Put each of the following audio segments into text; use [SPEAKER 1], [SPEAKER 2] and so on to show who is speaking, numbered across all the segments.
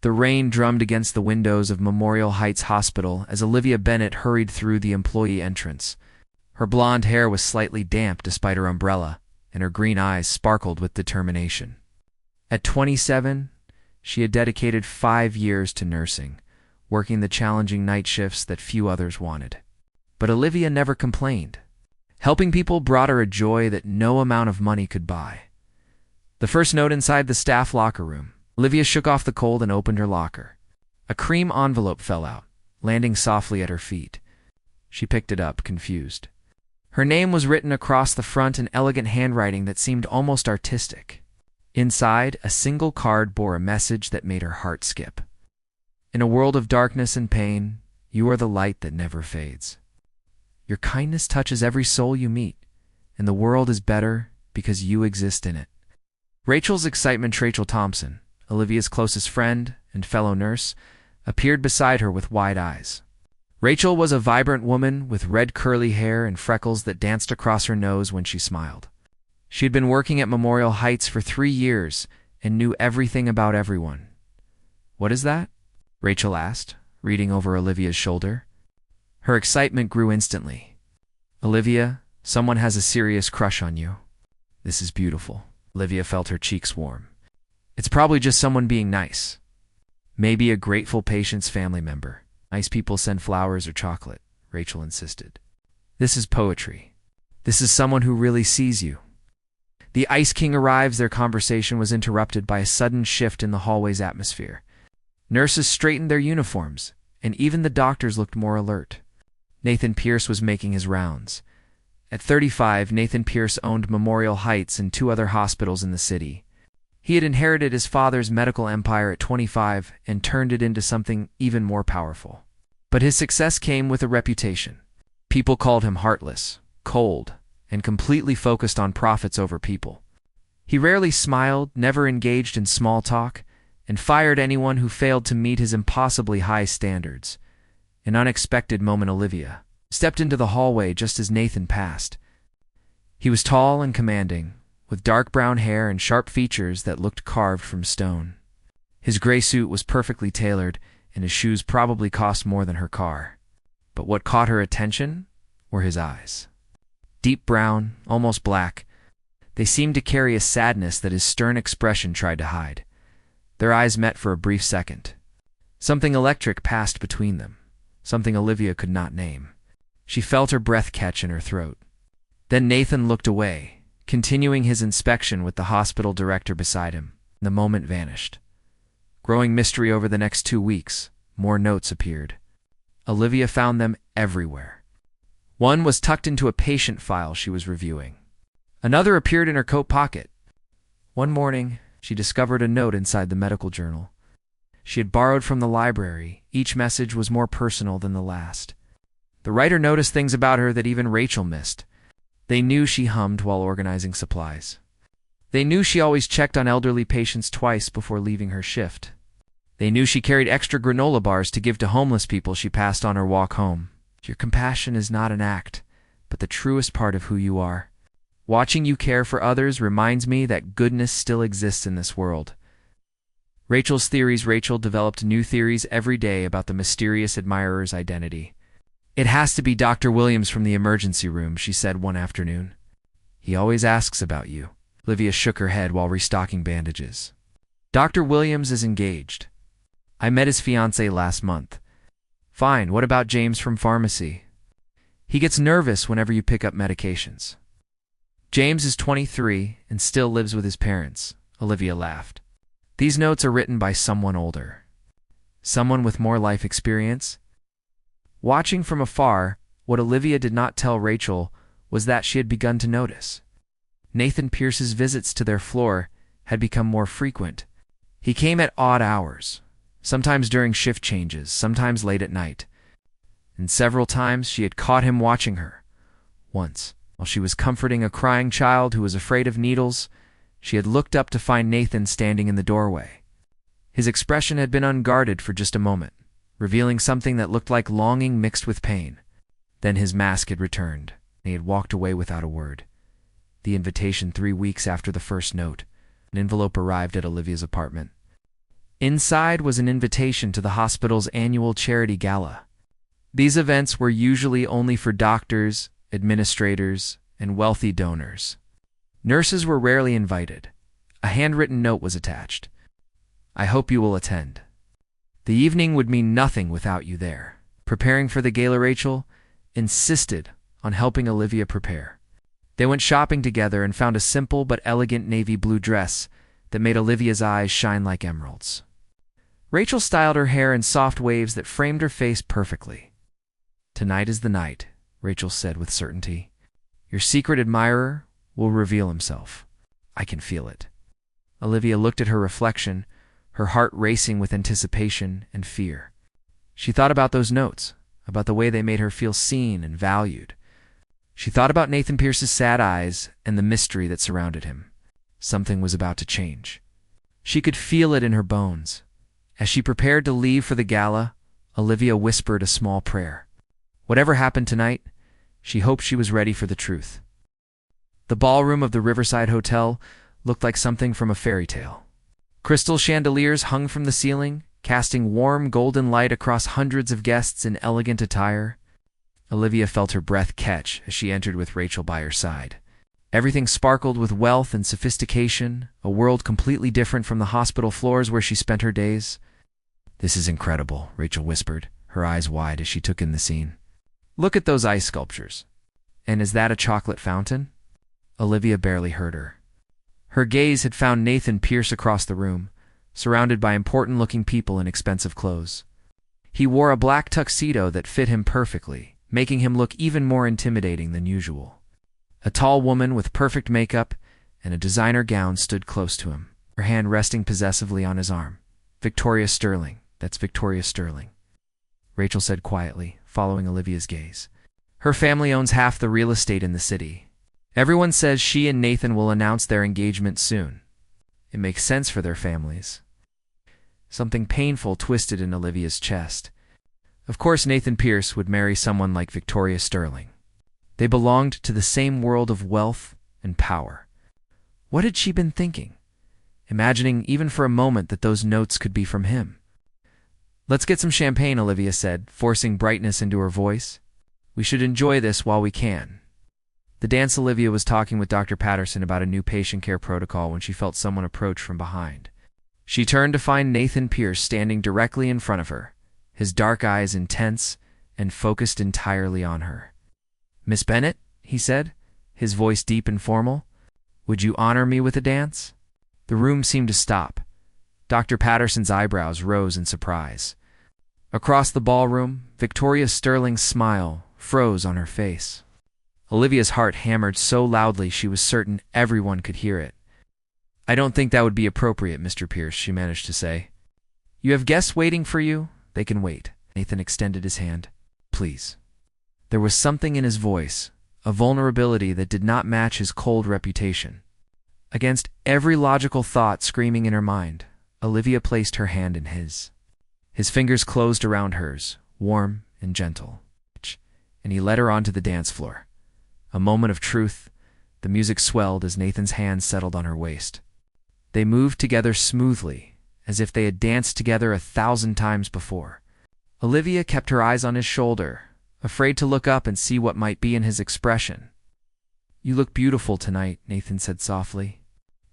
[SPEAKER 1] The rain drummed against the windows of Memorial Heights Hospital as Olivia Bennett hurried through the employee entrance. Her blonde hair was slightly damp despite her umbrella, and her green eyes sparkled with determination. At 27, she had dedicated 5 years to nursing, working the challenging night shifts that few others wanted. But Olivia never complained. Helping people brought her a joy that no amount of money could buy. The first note inside the staff locker room. Olivia shook off the cold and opened her locker. A cream envelope fell out, landing softly at her feet. She picked it up, confused. Her name was written across the front in elegant handwriting that seemed almost artistic. Inside, a single card bore a message that made her heart skip. In a world of darkness and pain, you are the light that never fades. Your kindness touches every soul you meet, and the world is better because you exist in it. Rachel's excitement. Rachel Thompson, Olivia's closest friend and fellow nurse, appeared beside her with wide eyes. Rachel was a vibrant woman with red curly hair and freckles that danced across her nose when she smiled. She had been working at Memorial Heights for 3 years and knew everything about everyone. "What is that?" Rachel asked, reading over Olivia's shoulder. Her excitement grew instantly. "Olivia, someone has a serious crush on you." "This is beautiful." Olivia felt her cheeks warm. "It's probably just someone being nice. Maybe a grateful patient's family member. Nice people send flowers or chocolate," Rachel insisted. "This is poetry. This is someone who really sees you." The Ice King arrives. Their conversation was interrupted by a sudden shift in the hallway's atmosphere. Nurses straightened their uniforms, and even the doctors looked more alert. Nathan Pierce was making his rounds. At 35, Nathan Pierce owned Memorial Heights and 2 other hospitals in the city. He had inherited his father's medical empire at 25 and turned it into something even more powerful. But his success came with a reputation. People called him heartless, cold, and completely focused on profits over people. He rarely smiled, never engaged in small talk, and fired anyone who failed to meet his impossibly high standards. An unexpected moment. Olivia stepped into the hallway just as Nathan passed. He was tall and commanding, with dark brown hair and sharp features that looked carved from stone. His gray suit was perfectly tailored, and his shoes probably cost more than her car. But what caught her attention were his eyes. Deep brown, almost black, they seemed to carry a sadness that his stern expression tried to hide. Their eyes met for a brief second. Something electric passed between them, something Olivia could not name. She felt her breath catch in her throat. Then Nathan looked away, continuing his inspection with the hospital director beside him. The moment vanished. Growing mystery over the next 2 weeks, more notes appeared. Olivia found them everywhere. One was tucked into a patient file she was reviewing. Another appeared in her coat pocket. One morning, she discovered a note inside the medical journal. She had borrowed from the library. Each message was more personal than the last. The writer noticed things about her that even Rachel missed. They knew she hummed while organizing supplies. They knew she always checked on elderly patients twice before leaving her shift. They knew she carried extra granola bars to give to homeless people she passed on her walk home. Your compassion is not an act, but the truest part of who you are. Watching you care for others reminds me that goodness still exists in this world. Rachel's theories. Rachel developed new theories every day about the mysterious admirer's identity. "It has to be Dr. Williams from the emergency room," she said one afternoon. "He always asks about you." Olivia shook her head while restocking bandages. "Dr. Williams is engaged. I met his fiancée last month." "Fine, what about James from pharmacy?" "He gets nervous whenever you pick up medications." "James is 23 and still lives with his parents," Olivia laughed. "These notes are written by someone older. Someone with more life experience." Watching from afar, what Olivia did not tell Rachel was that she had begun to notice. Nathan Pierce's visits to their floor had become more frequent. He came at odd hours, sometimes during shift changes, sometimes late at night. And several times she had caught him watching her. Once, while she was comforting a crying child who was afraid of needles, she had looked up to find Nathan standing in the doorway. His expression had been unguarded for just a moment, revealing something that looked like longing mixed with pain. Then his mask had returned, and he had walked away without a word. The invitation 3 weeks after the first note. An envelope arrived at Olivia's apartment. Inside was an invitation to the hospital's annual charity gala. These events were usually only for doctors, administrators, and wealthy donors. Nurses were rarely invited. A handwritten note was attached. "I hope you will attend. The evening would mean nothing without you there." Preparing for the gala, Rachel insisted on helping Olivia prepare. They went shopping together and found a simple but elegant navy blue dress that made Olivia's eyes shine like emeralds. Rachel styled her hair in soft waves that framed her face perfectly. "Tonight is the night," Rachel said with certainty. "Your secret admirer will reveal himself. I can feel it." Olivia looked at her reflection, her heart racing with anticipation and fear. She thought about those notes, about the way they made her feel seen and valued. She thought about Nathan Pierce's sad eyes and the mystery that surrounded him. Something was about to change. She could feel it in her bones. As she prepared to leave for the gala, Olivia whispered a small prayer. Whatever happened tonight, she hoped she was ready for the truth. The ballroom of the Riverside Hotel looked like something from a fairy tale. Crystal chandeliers hung from the ceiling, casting warm golden light across hundreds of guests in elegant attire. Olivia felt her breath catch as she entered with Rachel by her side. Everything sparkled with wealth and sophistication, a world completely different from the hospital floors where she spent her days. "This is incredible," Rachel whispered, her eyes wide as she took in the scene. "Look at those ice sculptures. And is that a chocolate fountain?" Olivia barely heard her. Her gaze had found Nathan Pierce across the room, surrounded by important-looking people in expensive clothes. He wore a black tuxedo that fit him perfectly, making him look even more intimidating than usual. A tall woman with perfect makeup and a designer gown stood close to him, her hand resting possessively on his arm. "Victoria Sterling. That's Victoria Sterling," Rachel said quietly, following Olivia's gaze. "Her family owns half the real estate in the city. Everyone says she and Nathan will announce their engagement soon. It makes sense for their families." Something painful twisted in Olivia's chest. Of course Nathan Pierce would marry someone like Victoria Sterling. They belonged to the same world of wealth and power. What had she been thinking? Imagining even for a moment that those notes could be from him. "Let's get some champagne," Olivia said, forcing brightness into her voice. "We should enjoy this while we can." The dance. Olivia was talking with Dr. Patterson about a new patient care protocol when she felt someone approach from behind. She turned to find Nathan Pierce standing directly in front of her, his dark eyes intense and focused entirely on her. "Miss Bennett," he said, his voice deep and formal, "would you honor me with a dance?" The room seemed to stop. Dr. Patterson's eyebrows rose in surprise. Across the ballroom, Victoria Sterling's smile froze on her face. Olivia's heart hammered so loudly she was certain everyone could hear it. "I don't think that would be appropriate, Mr. Pierce," she managed to say. "You have guests waiting for you. They can wait." Nathan extended his hand. "Please." There was something in his voice, a vulnerability that did not match his cold reputation. Against every logical thought screaming in her mind, Olivia placed her hand in his. His fingers closed around hers, warm and gentle, and he led her onto the dance floor. A moment of truth. The music swelled as Nathan's hand settled on her waist. They moved together smoothly, as if they had danced together 1,000 times before. Olivia kept her eyes on his shoulder, afraid to look up and see what might be in his expression. "You look beautiful tonight," Nathan said softly.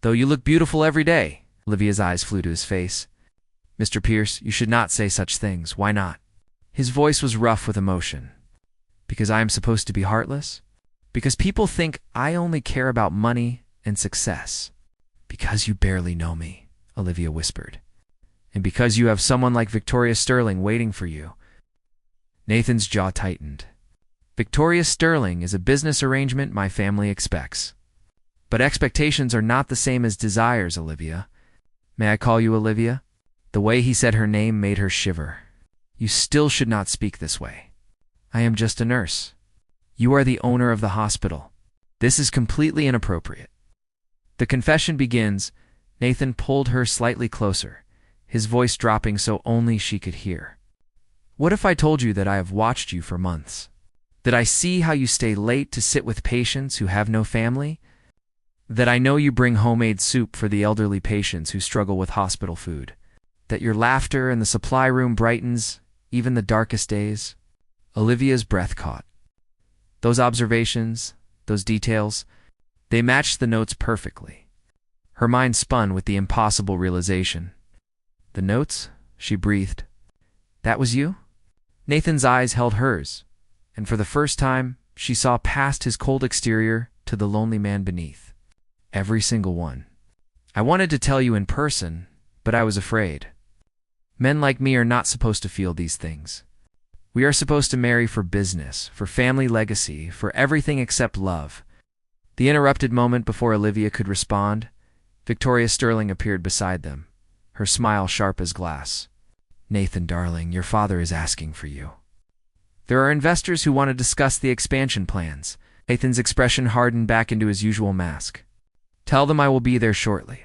[SPEAKER 1] "Though you look beautiful every day." Olivia's eyes flew to his face. "Mr. Pierce, you should not say such things. Why not?" His voice was rough with emotion. "Because I am supposed to be heartless? Because people think I only care about money and success." "Because you barely know me," Olivia whispered. "And because you have someone like Victoria Sterling waiting for you." Nathan's jaw tightened. "Victoria Sterling is a business arrangement my family expects. But expectations are not the same as desires, Olivia. May I call you Olivia?" The way he said her name made her shiver. "You still should not speak this way. I am just a nurse. You are the owner of the hospital. This is completely inappropriate." The confession begins. Nathan pulled her slightly closer, his voice dropping so only she could hear. "What if I told you that I have watched you for months? That I see how you stay late to sit with patients who have no family? That I know you bring homemade soup for the elderly patients who struggle with hospital food? that your laughter in the supply room brightens even the darkest days? Olivia's breath caught. Those observations, those details, they matched the notes perfectly. Her mind spun with the impossible realization. The notes? She breathed. That was you? Nathan's eyes held hers, and for the first time, she saw past his cold exterior to the lonely man beneath. Every single one. I wanted to tell you in person, but I was afraid. Men like me are not supposed to feel these things. We are supposed to marry for business, for family legacy, for everything except love. The interrupted moment before Olivia could respond, Victoria Sterling appeared beside them, her smile sharp as glass. Nathan, darling, your father is asking for you. There are investors who want to discuss the expansion plans. Nathan's expression hardened back into his usual mask. Tell them I will be there shortly.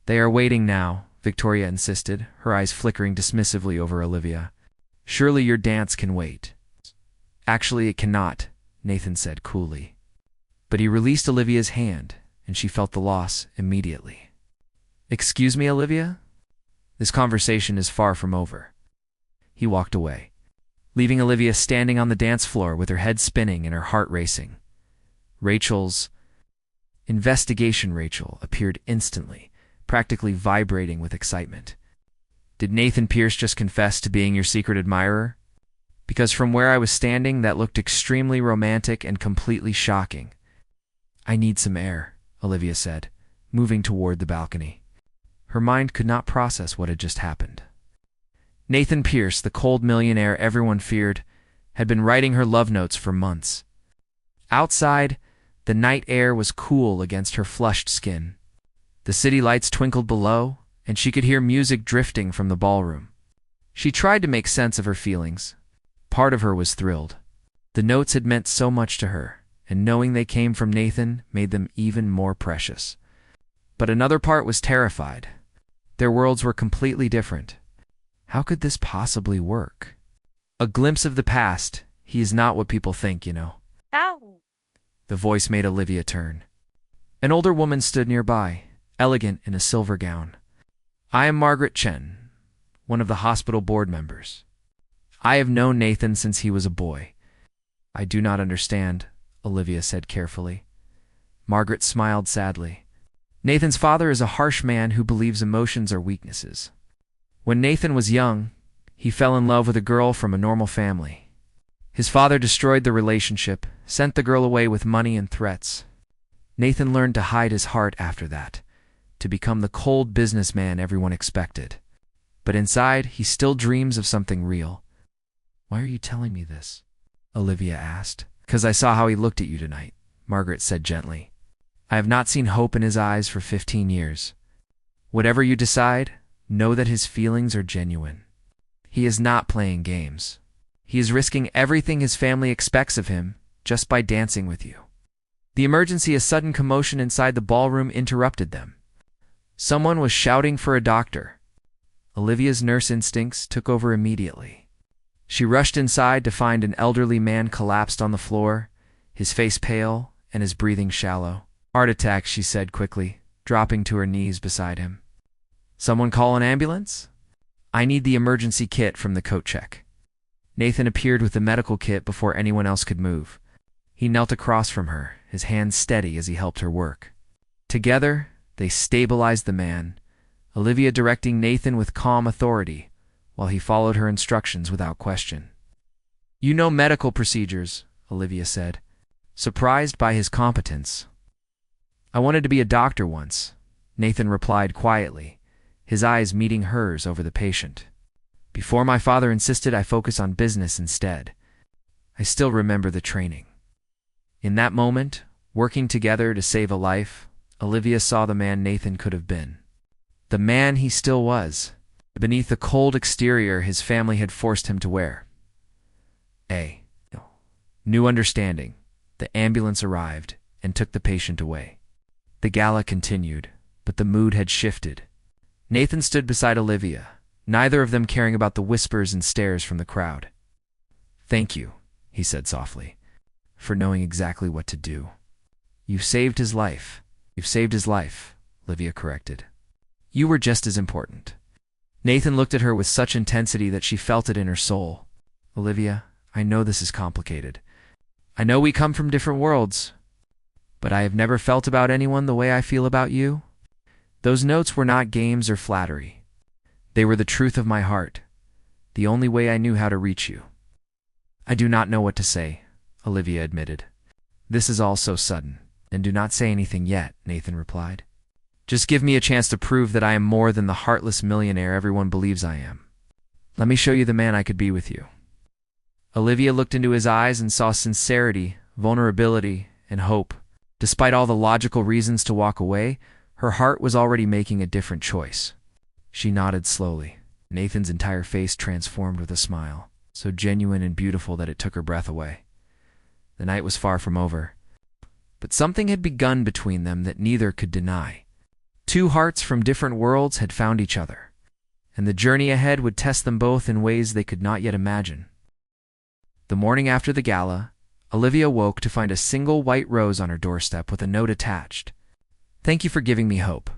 [SPEAKER 1] They are waiting now, Victoria insisted, her eyes flickering dismissively over Olivia. Surely your dance can wait. Actually, it cannot, Nathan said coolly. But he released Olivia's hand, and she felt the loss immediately. Excuse me, Olivia? This conversation is far from over. He walked away, leaving Olivia standing on the dance floor with her head spinning and her heart racing. Rachel's investigation Rachel appeared instantly, practically vibrating with excitement. Did Nathan Pierce just confess to being your secret admirer? Because from where I was standing, that looked extremely romantic and completely shocking. I need some air, Olivia said, moving toward the balcony. Her mind could not process what had just happened. Nathan Pierce, the cold millionaire everyone feared, had been writing her love notes for months. Outside, the night air was cool against her flushed skin. The city lights twinkled below, and she could hear music drifting from the ballroom. She tried to make sense of her feelings. Part of her was thrilled. The notes had meant so much to her, and knowing they came from Nathan made them even more precious. But another part was terrified. Their worlds were completely different. How could this possibly work? A glimpse of the past. He is not what people think, you know.
[SPEAKER 2] Ow!
[SPEAKER 1] The voice made Olivia turn. An older woman stood nearby, elegant in a silver gown. I am Margaret Chen, one of the hospital board members. I have known Nathan since he was a boy. I do not understand, Olivia said carefully. Margaret smiled sadly. Nathan's father is a harsh man who believes emotions are weaknesses. When Nathan was young, he fell in love with a girl from a normal family. His father destroyed the relationship, sent the girl away with money and threats. Nathan learned to hide his heart after that, to become the cold businessman everyone expected. But inside, he still dreams of something real. Why are you telling me this? Olivia asked. Because I saw how he looked at you tonight, Margaret said gently. I have not seen hope in his eyes for 15 years. Whatever you decide, know that his feelings are genuine. He is not playing games. He is risking everything his family expects of him just by dancing with you. The emergency, a sudden commotion inside the ballroom, interrupted them. Someone was shouting for a doctor. Olivia's nurse instincts took over immediately. She rushed inside to find an elderly man collapsed on the floor, his face pale and his breathing shallow. Heart attack, she said quickly, dropping to her knees beside him. Someone call an ambulance? I need the emergency kit from the coat check. Nathan appeared with the medical kit before anyone else could move. He knelt across from her, his hands steady as he helped her work. Together, they stabilized the man, Olivia directing Nathan with calm authority, while he followed her instructions without question. You know medical procedures, Olivia said, surprised by his competence. I wanted to be a doctor once, Nathan replied quietly, his eyes meeting hers over the patient. Before my father insisted I focus on business instead. I still remember the training. In that moment, working together to save a life, Olivia saw the man Nathan could have been. The man he still was, beneath the cold exterior his family had forced him to wear. New understanding. The ambulance arrived and took the patient away. The gala continued, but the mood had shifted. Nathan stood beside Olivia, neither of them caring about the whispers and stares from the crowd. Thank you, he said softly, for knowing exactly what to do. You've saved his life. You've saved his life, Olivia corrected. You were just as important. Nathan looked at her with such intensity that she felt it in her soul. Olivia, I know this is complicated. I know we come from different worlds, but I have never felt about anyone the way I feel about you. Those notes were not games or flattery. They were the truth of my heart, the only way I knew how to reach you. I do not know what to say, Olivia admitted. This is all so sudden. Then do not say anything yet, Nathan replied. Just give me a chance to prove that I am more than the heartless millionaire everyone believes I am. Let me show you the man I could be with you. Olivia looked into his eyes and saw sincerity, vulnerability, and hope. Despite all the logical reasons to walk away, her heart was already making a different choice. She nodded slowly. Nathan's entire face transformed with a smile, so genuine and beautiful that it took her breath away. The night was far from over, but something had begun between them that neither could deny. Two hearts from different worlds had found each other, and the journey ahead would test them both in ways they could not yet imagine. The morning after the gala, Olivia woke to find a single white rose on her doorstep with a note attached. Thank you for giving me hope.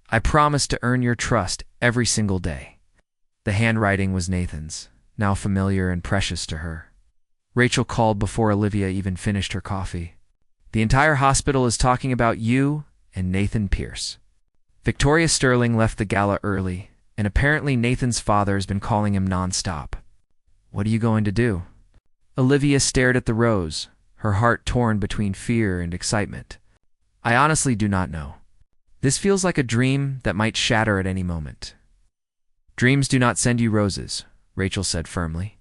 [SPEAKER 1] I promise to earn your trust every single day. The handwriting was Nathan's, now familiar and precious to her. Rachel called before Olivia even finished her coffee. The entire hospital is talking about you and Nathan Pierce. Victoria Sterling left the gala early, and apparently Nathan's father has been calling him nonstop. What are you going to do? Olivia stared at the rose, her heart torn between fear and excitement. I honestly do not know. This feels like a dream that might shatter at any moment. Dreams do not send you roses, Rachel said firmly.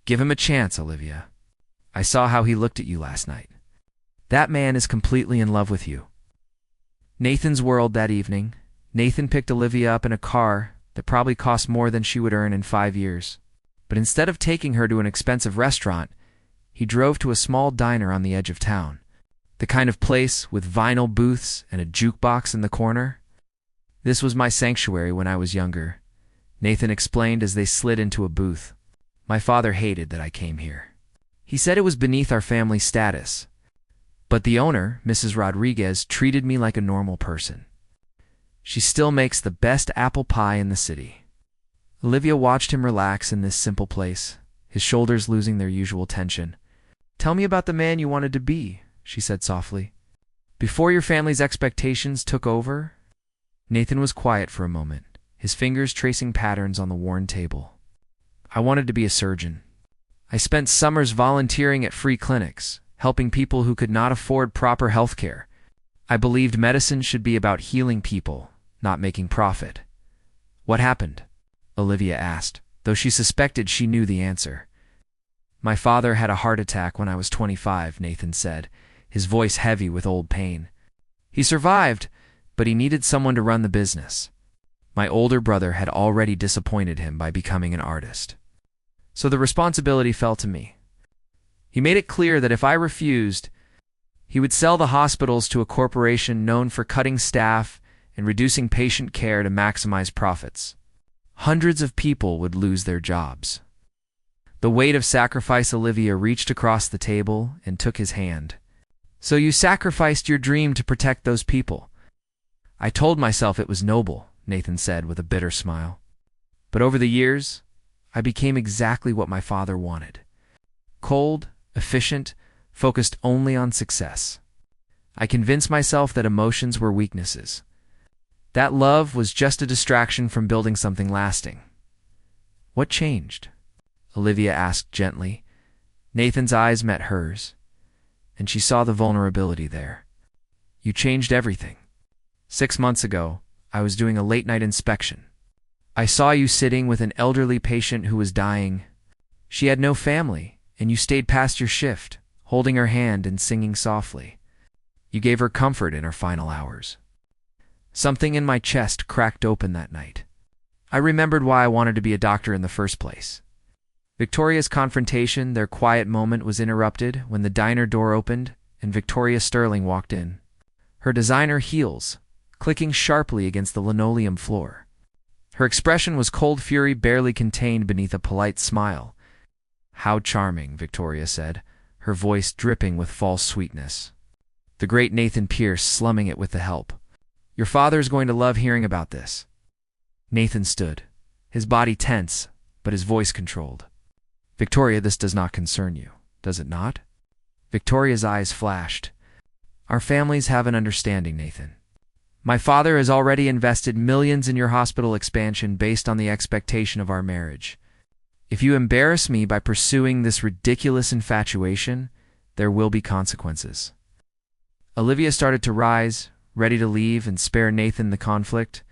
[SPEAKER 1] Give him a chance, Olivia. I saw how he looked at you last night. That man is completely in love with you. Nathan's world that evening. Nathan picked Olivia up in a car that probably cost more than she would earn in 5 years. But instead of taking her to an expensive restaurant, he drove to a small diner on the edge of town. The kind of place with vinyl booths and a jukebox in the corner. This was my sanctuary when I was younger, Nathan explained as they slid into a booth. My father hated that I came here. He said it was beneath our family status. But the owner, Mrs. Rodriguez, treated me like a normal person. She still makes the best apple pie in the city. Olivia watched him relax in this simple place, his shoulders losing their usual tension. Tell me about the man you wanted to be, she said softly. Before your family's expectations took over? Nathan was quiet for a moment, his fingers tracing patterns on the worn table. I wanted to be a surgeon. I spent summers volunteering at free clinics, helping people who could not afford proper health care. I believed medicine should be about healing people, not making profit. What happened? Olivia asked, though she suspected she knew the answer. My father had a heart attack when I was 25, Nathan said, his voice heavy with old pain. He survived, but he needed someone to run the business. My older brother had already disappointed him by becoming an artist. So the responsibility fell to me. He made it clear that if I refused, he would sell the hospitals to a corporation known for cutting staff and reducing patient care to maximize profits. Hundreds of people would lose their jobs. The weight of sacrifice. Olivia reached across the table and took his hand. So you sacrificed your dream to protect those people. I told myself it was noble, Nathan said with a bitter smile. But over the years, I became exactly what my father wanted. Cold, efficient, focused only on success. I convinced myself that emotions were weaknesses. That love was just a distraction from building something lasting. What changed? Olivia asked gently. Nathan's eyes met hers, and she saw the vulnerability there. You changed everything. 6 months ago, I was doing a late-night inspection. I saw you sitting with an elderly patient who was dying. She had no family, and you stayed past your shift, holding her hand and singing softly. You gave her comfort in her final hours. Something in my chest cracked open that night. I remembered why I wanted to be a doctor in the first place. Victoria's confrontation, their quiet moment, was interrupted when the diner door opened and Victoria Sterling walked in. Her designer heels, clicking sharply against the linoleum floor. Her expression was cold fury barely contained beneath a polite smile. How charming, Victoria said, her voice dripping with false sweetness. The great Nathan Pierce slumming it with the help. Your father's going to love hearing about this. Nathan stood, his body tense, but his voice controlled. "Victoria, this does not concern you, does it not?" Victoria's eyes flashed. "Our families have an understanding, Nathan. My father has already invested millions in your hospital expansion based on the expectation of our marriage. If you embarrass me by pursuing this ridiculous infatuation, there will be consequences." Olivia started to rise, ready to leave and spare Nathan the conflict,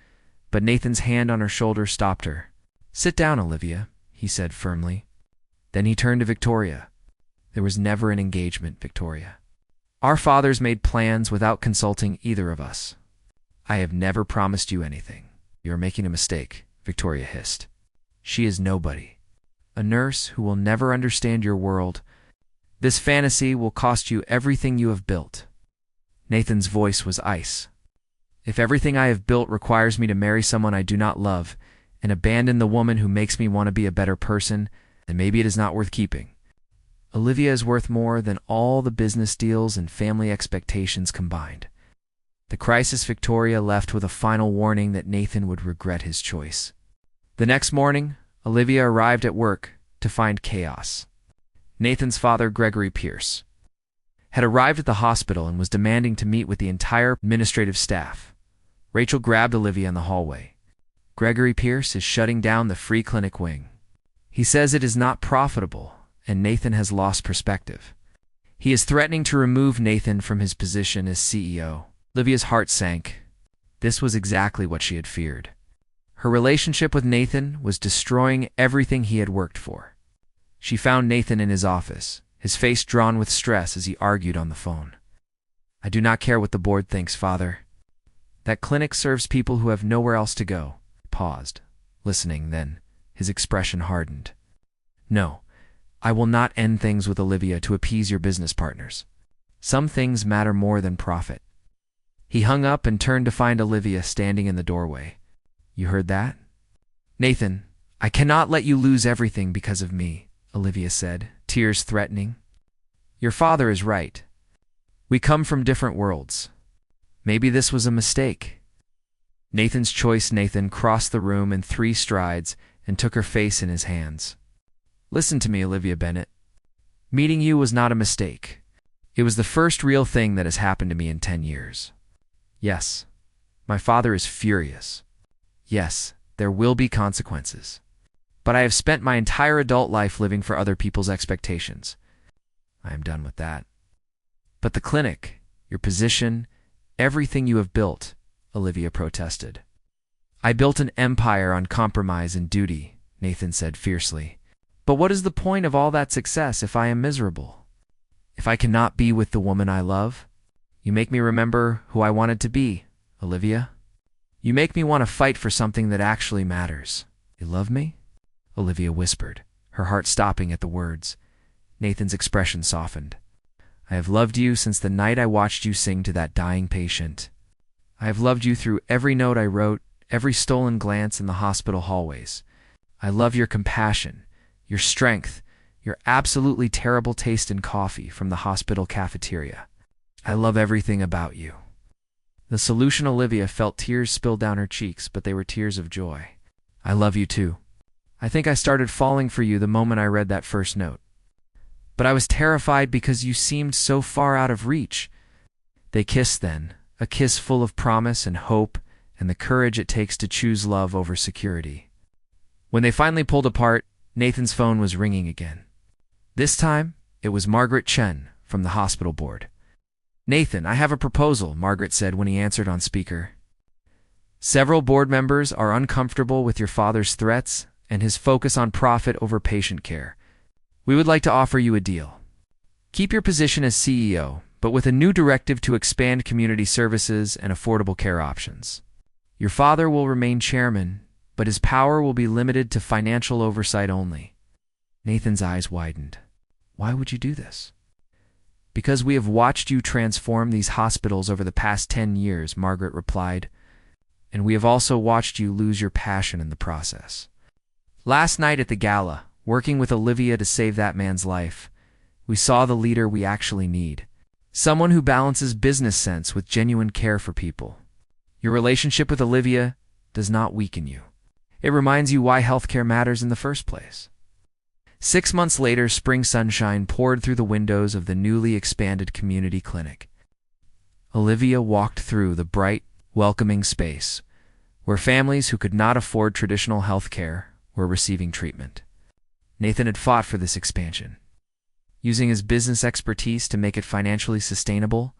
[SPEAKER 1] but Nathan's hand on her shoulder stopped her. "Sit down, Olivia," he said firmly. Then he turned to Victoria. "There was never an engagement, Victoria. Our fathers made plans without consulting either of us. I have never promised you anything." "You are making a mistake," Victoria hissed. "She is nobody. A nurse who will never understand your world. This fantasy will cost you everything you have built." Nathan's voice was ice. "If everything I have built requires me to marry someone I do not love and abandon the woman who makes me want to be a better person, then maybe it is not worth keeping. Olivia is worth more than all the business deals and family expectations combined." The crisis Victoria left with a final warning that Nathan would regret his choice. The next morning, Olivia arrived at work to find chaos. Nathan's father, Gregory Pierce, had arrived at the hospital and was demanding to meet with the entire administrative staff. Rachel grabbed Olivia in the hallway. "Gregory Pierce is shutting down the free clinic wing. He says it is not profitable, and Nathan has lost perspective. He is threatening to remove Nathan from his position as CEO." Olivia's heart sank. This was exactly what she had feared. Her relationship with Nathan was destroying everything he had worked for. She found Nathan in his office, his face drawn with stress as he argued on the phone. "I do not care what the board thinks, Father. That clinic serves people who have nowhere else to go." He paused, listening, then his expression hardened. "No, I will not end things with Olivia to appease your business partners. Some things matter more than profit." He hung up and turned to find Olivia standing in the doorway. "You heard that?" "Nathan, I cannot let you lose everything because of me," Olivia said, tears threatening. "Your father is right. We come from different worlds. Maybe this was a mistake." Nathan's choice. Nathan crossed the room in 3 strides and took her face in his hands. "Listen to me, Olivia Bennett. Meeting you was not a mistake. It was the first real thing that has happened to me in 10 years. Yes, my father is furious. Yes, there will be consequences. But I have spent my entire adult life living for other people's expectations. I am done with that." "But the clinic, your position, everything you have built," Olivia protested. "I built an empire on compromise and duty," Nathan said fiercely. "But what is the point of all that success if I am miserable? If I cannot be with the woman I love? You make me remember who I wanted to be, Olivia. You make me want to fight for something that actually matters." "You love me?" Olivia whispered, her heart stopping at the words. Nathan's expression softened. "I have loved you since the night I watched you sing to that dying patient. I have loved you through every note I wrote, every stolen glance in the hospital hallways. I love your compassion, your strength, your absolutely terrible taste in coffee from the hospital cafeteria. I love everything about you." The solution. Olivia felt tears spill down her cheeks, but they were tears of joy. "I love you too. I think I started falling for you the moment I read that first note. But I was terrified because you seemed so far out of reach." They kissed then, a kiss full of promise and hope and the courage it takes to choose love over security. When they finally pulled apart, Nathan's phone was ringing again. This time, it was Margaret Chen from the hospital board. "Nathan, I have a proposal," Margaret said when he answered on speaker. "Several board members are uncomfortable with your father's threats and his focus on profit over patient care. We would like to offer you a deal. Keep your position as CEO, but with a new directive to expand community services and affordable care options. Your father will remain chairman, but his power will be limited to financial oversight only." Nathan's eyes widened. "Why would you do this?" "Because we have watched you transform these hospitals over the past 10 years, Margaret replied. "And we have also watched you lose your passion in the process. Last night at the gala, working with Olivia to save that man's life, we saw the leader we actually need. Someone who balances business sense with genuine care for people. Your relationship with Olivia does not weaken you. It reminds you why healthcare matters in the first place. 6 months later, spring sunshine poured through the windows of the newly expanded community clinic. Olivia walked through the bright, welcoming space where families who could not afford traditional health care were receiving treatment. Nathan had fought for this expansion, using his business expertise to make it financially sustainable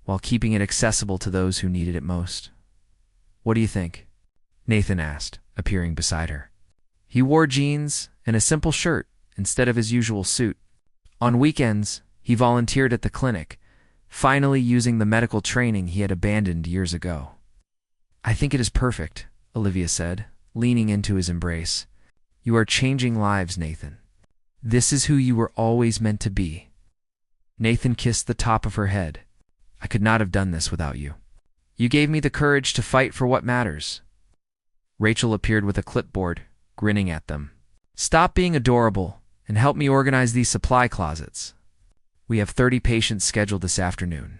[SPEAKER 1] while keeping it accessible to those who needed it most. "What do you think?" Nathan asked, appearing beside her. He wore jeans and a simple shirt instead of his usual suit. On weekends, he volunteered at the clinic, finally using the medical training he had abandoned years ago. "I think it is perfect," Olivia said, leaning into his embrace. "You are changing lives, Nathan. This is who you were always meant to be." Nathan kissed the top of her head. "I could not have done this without you. You gave me the courage to fight for what matters." Rachel appeared with a clipboard, grinning at them. "Stop being adorable and help me organize these supply closets. We have 30 patients scheduled this afternoon."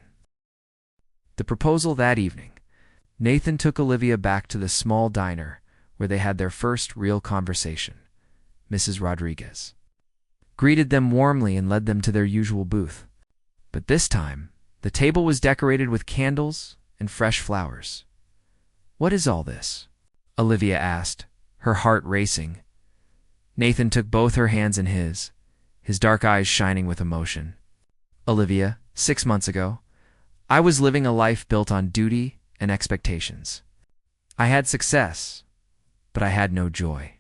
[SPEAKER 1] The proposal that evening, Nathan took Olivia back to the small diner where they had their first real conversation. Mrs. Rodriguez greeted them warmly and led them to their usual booth. But this time, the table was decorated with candles and fresh flowers. "What is all this?" Olivia asked, her heart racing. Nathan took both her hands in his dark eyes shining with emotion. "Olivia, 6 months ago, I was living a life built on duty and expectations. I had success, but I had no joy.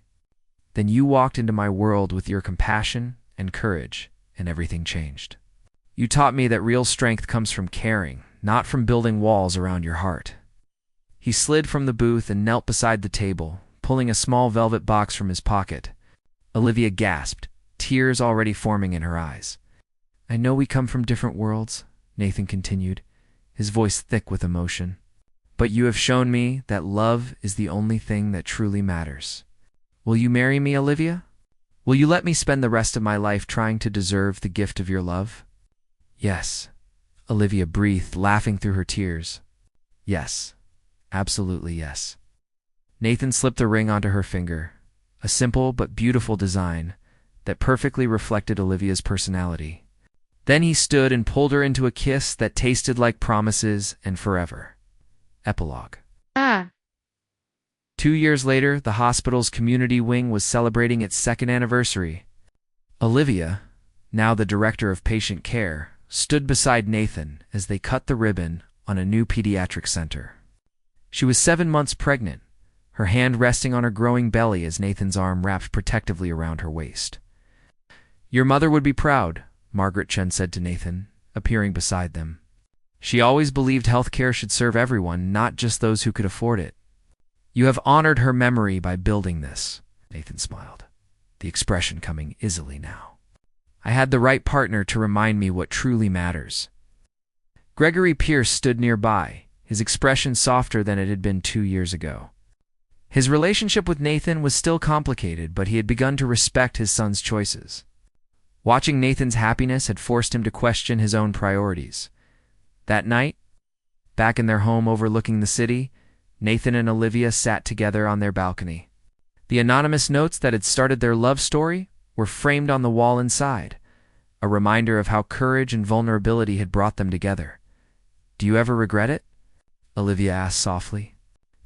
[SPEAKER 1] Then you walked into my world with your compassion and courage, and everything changed. You taught me that real strength comes from caring, not from building walls around your heart." He slid from the booth and knelt beside the table, pulling a small velvet box from his pocket. Olivia gasped, tears already forming in her eyes. "I know we come from different worlds," Nathan continued, his voice thick with emotion. "But you have shown me that love is the only thing that truly matters. Will you marry me, Olivia? Will you let me spend the rest of my life trying to deserve the gift of your love?" "Yes," Olivia breathed, laughing through her tears. "Yes, absolutely yes." Nathan slipped a ring onto her finger, a simple but beautiful design that perfectly reflected Olivia's personality. Then he stood and pulled her into a kiss that tasted like promises and forever. Epilogue. 2 years later, the hospital's community wing was celebrating its second anniversary. Olivia, now the director of patient care, stood beside Nathan as they cut the ribbon on a new pediatric center. She was 7 months pregnant, her hand resting on her growing belly as Nathan's arm wrapped protectively around her waist. "Your mother would be proud," Margaret Chen said to Nathan, appearing beside them. "She always believed healthcare should serve everyone, not just those who could afford it. You have honored her memory by building this." Nathan smiled, the expression coming easily now. "I had the right partner to remind me what truly matters." Gregory Pierce stood nearby, his expression softer than it had been 2 years ago. His relationship with Nathan was still complicated, but he had begun to respect his son's choices. Watching Nathan's happiness had forced him to question his own priorities. That night, back in their home overlooking the city, Nathan and Olivia sat together on their balcony. The anonymous notes that had started their love story were framed on the wall inside, a reminder of how courage and vulnerability had brought them together. "Do you ever regret it?" Olivia asked softly.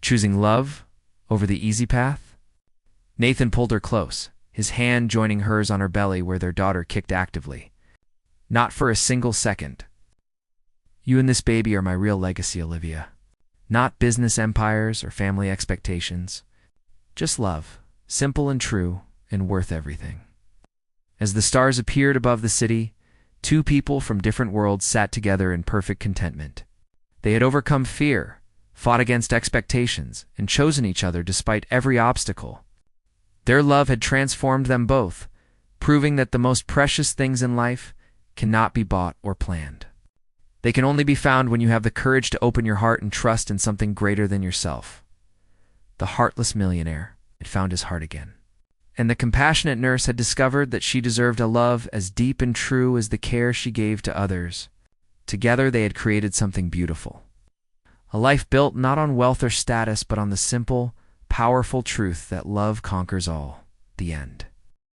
[SPEAKER 1] "Choosing love over the easy path?" Nathan pulled her close, his hand joining hers on her belly where their daughter kicked actively. "Not for a single second. You and this baby are my real legacy, Olivia. Not business empires or family expectations. Just love, simple and true, and worth everything." As the stars appeared above the city, two people from different worlds sat together in perfect contentment. They had overcome fear, fought against expectations, and chosen each other despite every obstacle. Their love had transformed them both, proving that the most precious things in life cannot be bought or planned. They can only be found when you have the courage to open your heart and trust in something greater than yourself. The heartless millionaire had found his heart again, and the compassionate nurse had discovered that she deserved a love as deep and true as the care she gave to others. Together they had created something beautiful. A life built not on wealth or status, but on the simple, Powerful truth that love conquers all. The end.